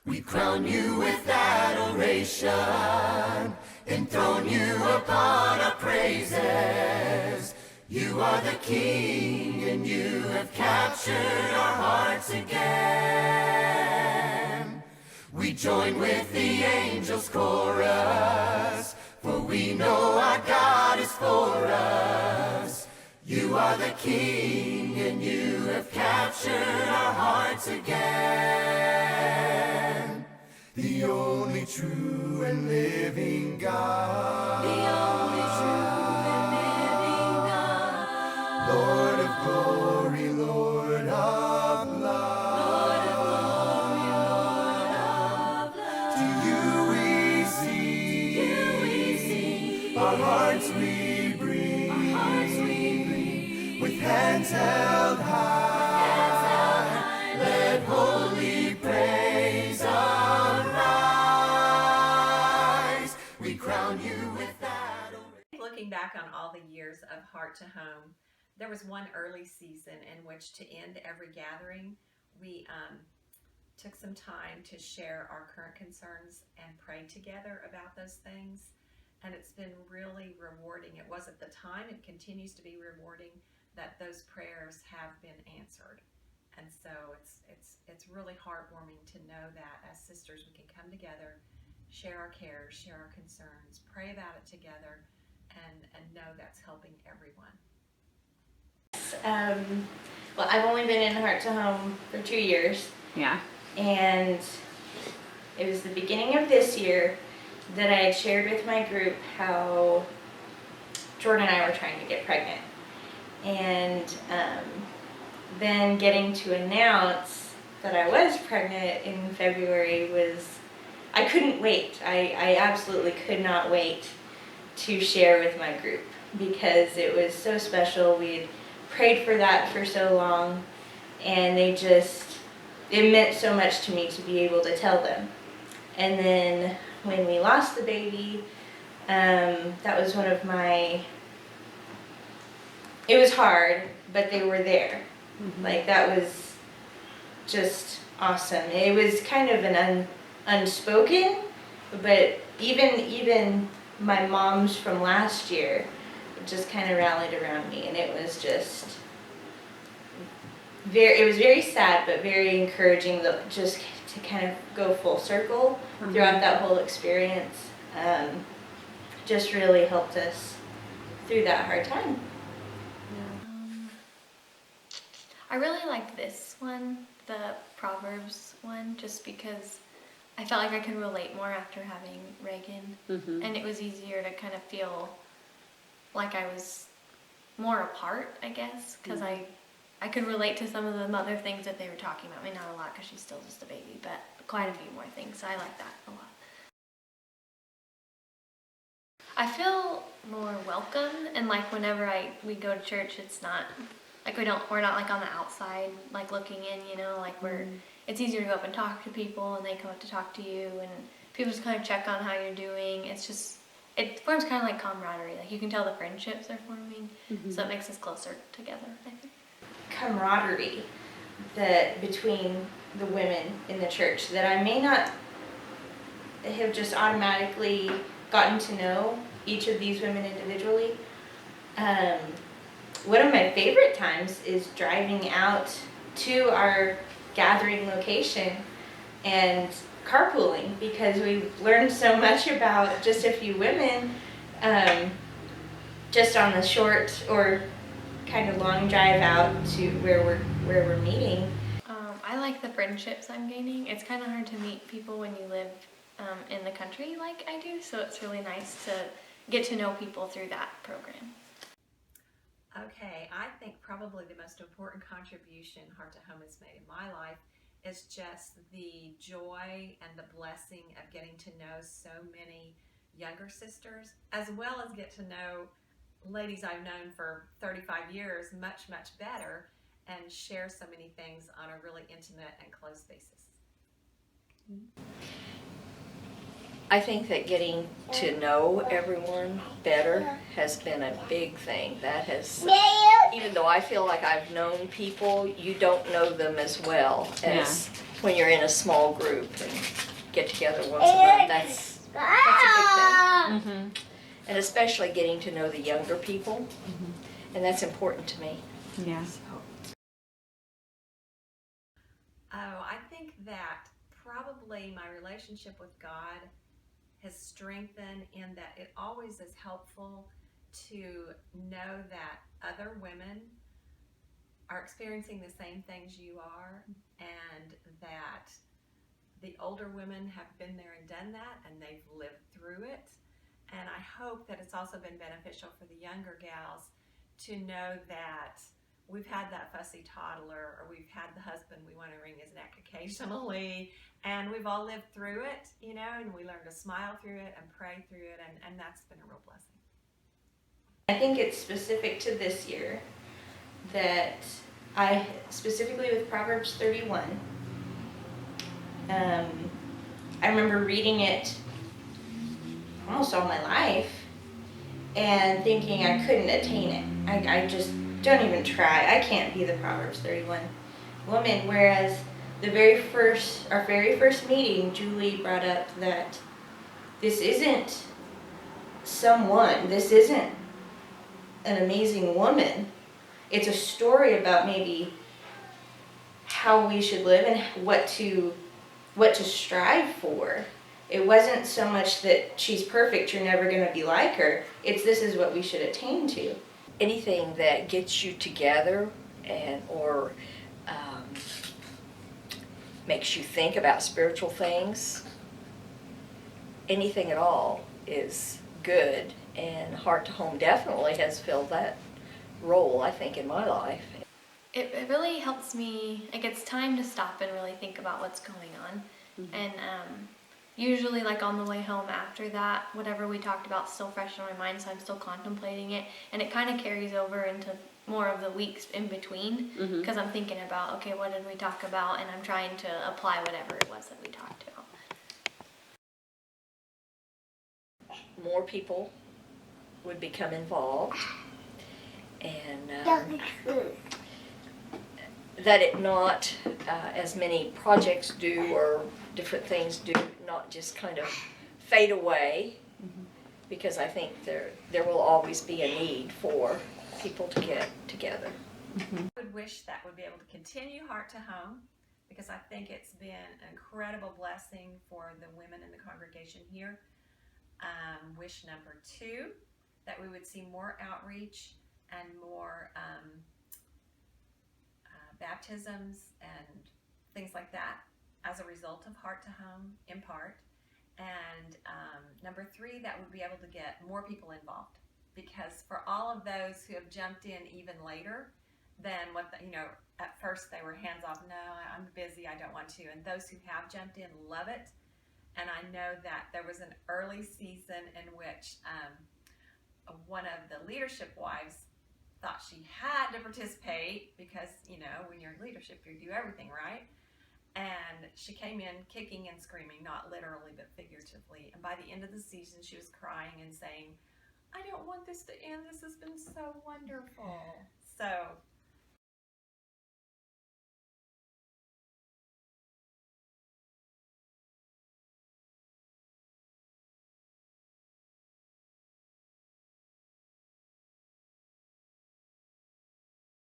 We crown you with adoration, enthrone you upon our praises. You are the King, and you have captured our hearts again. We join with the angels' chorus, for we know our God is for us. You are the King, and you have captured our hearts again. The only true and living God. The only true and living God. Lord of glory, Lord of love. Lord of glory, Lord of love. To you we sing. Our hearts we bring. Our hearts we bring. With hands held high. Let holy praise arise. We crown you with adoration. Looking back on all the years of Heart to Home, there was one early season in which, to end every gathering, we took some time to share our current concerns and pray together about those things. And it's been really rewarding. It was at the time, it continues to be rewarding that those prayers have been answered. And so it's really heartwarming to know that as sisters we can come together, share our cares, share our concerns, pray about it together, and know that's helping everyone. Well, I've only been in Heart to Home for 2 years. Yeah. And it was the beginning of this year that I had shared with my group how Jordan and I were trying to get pregnant. And then getting to announce that I was pregnant in February I couldn't wait. I absolutely could not wait to share with my group because it was so special. We had prayed for that for so long, and it meant so much to me to be able to tell them. And then when we lost the baby, that was one of it was hard, but they were there. Mm-hmm. Like, that was just awesome. It was kind of an unspoken, but even my moms from last year just kind of rallied around me, and it was just it was very sad, but very encouraging just to kind of go full circle throughout that whole experience. Just really helped us through that hard time. I really liked this one, the Proverbs one, just because I felt like I could relate more after having Reagan, and it was easier to kind of feel like I was more a part, I guess, because I could relate to some of the other things that they were talking about. I mean, not a lot because she's still just a baby, but quite a few more things, so I like that a lot. I feel more welcome, and like whenever we go to church, it's not like we're not like on the outside, like looking in, you know, like it's easier to go up and talk to people, and they come up to talk to you, and people just kind of check on how you're doing. It forms kind of like camaraderie. Like, you can tell the friendships are forming, so it makes us closer together, I think. Camaraderie between the women in the church that I may not have just automatically gotten to know each of these women individually. One of my favorite times is driving out to our gathering location and carpooling, because we've learned so much about just a few women just on the short or kind of long drive out to where we're meeting. I like the friendships I'm gaining. It's kind of hard to meet people when you live in the country like I do, so it's really nice to get to know people through that program. Okay, I think probably the most important contribution Heart to Home has made in my life is just the joy and the blessing of getting to know so many younger sisters, as well as get to know ladies I've known for 35 years much, much better, and share so many things on a really intimate and close basis. I think that getting to know everyone better has been a big thing. That has, even though I feel like I've known people, you don't know them as well as when you're in a small group and get together once a month. That's a big thing. And especially getting to know the younger people, and that's important to me. Yeah. Oh, I think that probably my relationship with God has strengthened in that it always is helpful to know that other women are experiencing the same things you are, and that the older women have been there and done that, and they've lived through it. And I hope that it's also been beneficial for the younger gals to know that we've had that fussy toddler, or we've had the husband we want to wring his neck occasionally, and we've all lived through it, you know, and we learn to smile through it and pray through it, and that's been a real blessing. I think it's specific to this year that I, specifically with Proverbs 31, I remember reading it almost all my life and thinking I couldn't attain it. I just don't even try. I can't be the Proverbs 31 woman. Whereas our very first meeting, Julie brought up that this isn't this isn't an amazing woman. It's a story about maybe how we should live and what to strive for. It wasn't so much that she's perfect, you're never going to be like her. It's this is what we should attain to. Anything that gets you together or makes you think about spiritual things, anything at all is good, and Heart to Home definitely has filled that role, I think, in my life. It really helps me, like, it's time to stop and really think about what's going on. And usually, like, on the way home after that, whatever we talked about is still fresh in my mind, so I'm still contemplating it, and it kind of carries over into more of the weeks in between, because I'm thinking about, okay, what did we talk about, and I'm trying to apply whatever it was that we talked about. More people would become involved, and that it not as many projects do or different things do not just kind of fade away, because I think there will always be a need for people to get together. I would wish that would be able to continue Heart to Home, because I think it's been an incredible blessing for the women in the congregation here. Wish number 2, that we would see more outreach and more baptisms and things like that as a result of Heart to Home, in part. And number 3, that would be able to get more people involved, because for all of those who have jumped in even later than at first they were hands off, no, I'm busy, I don't want to, and those who have jumped in love it. And I know that there was an early season in which one of the leadership wives thought she had to participate because, when you're in leadership, you do everything, right? And she came in kicking and screaming, not literally, but figuratively. And by the end of the season, she was crying and saying, I don't want this to end. This has been so wonderful. So